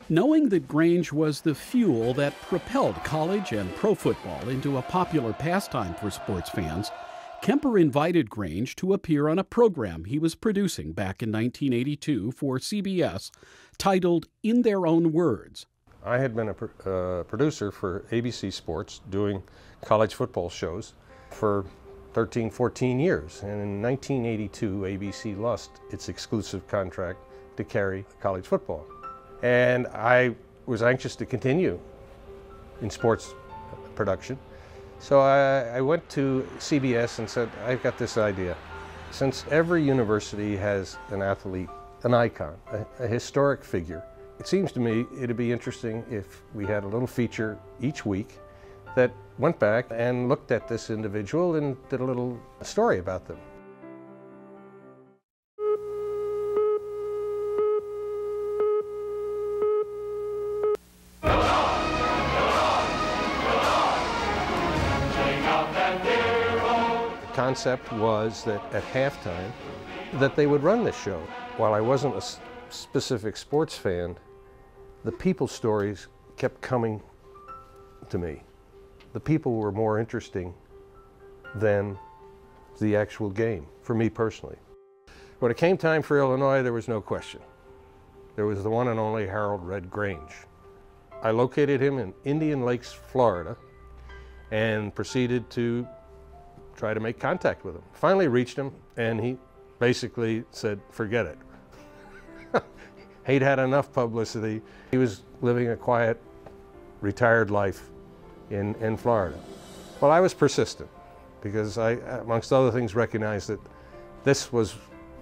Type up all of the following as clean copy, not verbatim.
Knowing that Grange was the fuel that propelled college and pro football into a popular pastime for sports fans, Kemper invited Grange to appear on a program he was producing back in 1982 for CBS titled In Their Own Words. I had been a producer for ABC Sports doing college football shows for 13, 14 years. And in 1982, ABC lost its exclusive contract to carry college football. And I was anxious to continue in sports production. So I went to CBS and said, I've got this idea. Since every university has an athlete, an icon, a historic figure, it seems to me it'd be interesting if we had a little feature each week that went back and looked at this individual and did a little story about them. The concept was that at halftime that they would run this show. While I wasn't a specific sports fan, the people stories kept coming to me. The people were more interesting than the actual game, for me personally. When it came time for Illinois, there was no question. There was the one and only Harold Red Grange. I located him in Indian Lakes, Florida, and proceeded to try to make contact with him. Finally reached him, and he basically said, forget it. He'd had enough publicity. He was living a quiet, retired life in Florida. Well, I was persistent because I, amongst other things, recognized that this was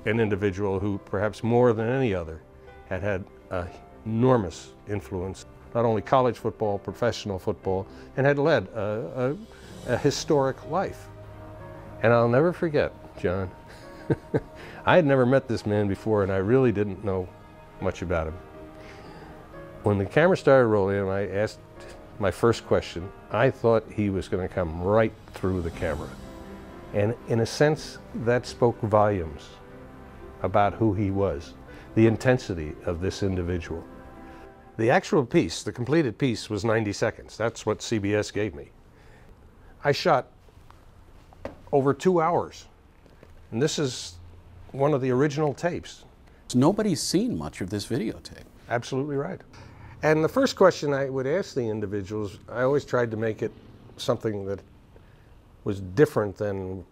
an individual who, perhaps more than any other, had had an enormous influence, not only college football, professional football, and had led a historic life. And I'll never forget, John, I had never met this man before, and I really didn't know much about him. When the camera started rolling and I asked my first question, I thought he was going to come right through the camera. And in a sense, that spoke volumes about who he was, the intensity of this individual. The actual piece, the completed piece, was 90 seconds. That's what CBS gave me. I shot over 2 hours. And this is one of the original tapes. Nobody's seen much of this videotape. Absolutely right. And the first question I would ask the individuals, I always tried to make it something that was different than,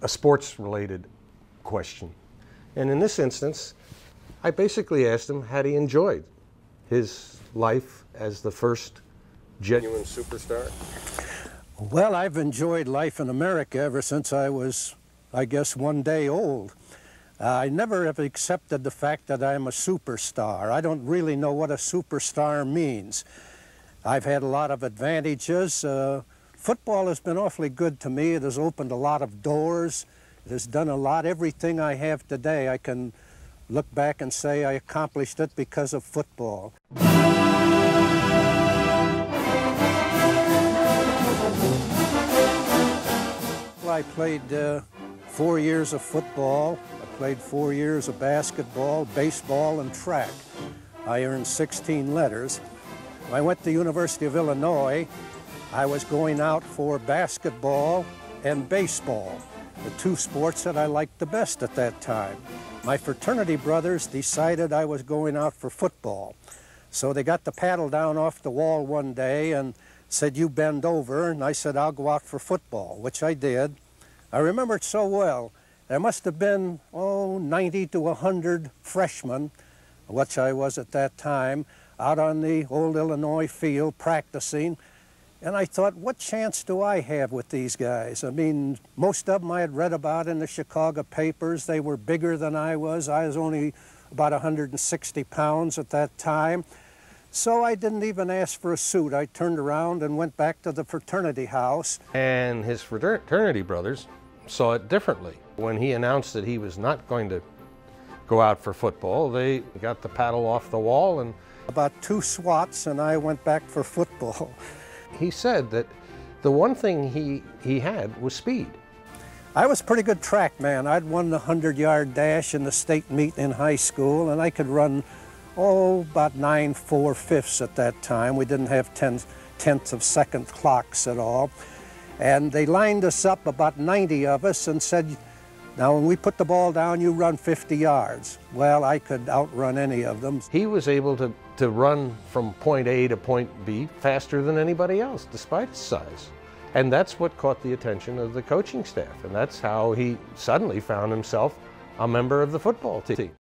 a sports-related question. And in this instance, I basically asked him had he enjoyed his life as the first genuine superstar. Well, I've enjoyed life in America ever since I was, I guess, 1 day old. I never have accepted the fact that I'm a superstar. I don't really know what a superstar means. I've had a lot of advantages. Football has been awfully good to me. It has opened a lot of doors. It has done a lot. Everything I have today, I can look back and say I accomplished it because of football. I played 4 years of football. I played 4 years of basketball, baseball, and track. I earned 16 letters. When I went to the University of Illinois, I was going out for basketball and baseball, the two sports that I liked the best at that time. My fraternity brothers decided I was going out for football. So they got the paddle down off the wall one day and said, you bend over, and I said, I'll go out for football, which I did. I remember it so well. There must have been, 90 to 100 freshmen, which I was at that time, out on the old Illinois field practicing. And I thought, what chance do I have with these guys? I mean, most of them I had read about in the Chicago papers. They were bigger than I was. I was only about 160 pounds at that time. So I didn't even ask for a suit. I turned around and went back to the fraternity house. And his fraternity brothers saw it differently. When he announced that he was not going to go out for football, they got the paddle off the wall and... About 2 swats and I went back for football. He said that the one thing he had was speed. I was a pretty good track man. I'd won the 100-yard dash in the state meet in high school, and I could run Oh, about 9 4/5 at that time. We didn't have tenths of second clocks at all. And they lined us up, about 90 of us, and said, now when we put the ball down, you run 50 yards. Well, I could outrun any of them. He was able to run from point A to point B faster than anybody else, despite his size. And that's what caught the attention of the coaching staff. And that's how he suddenly found himself a member of the football team.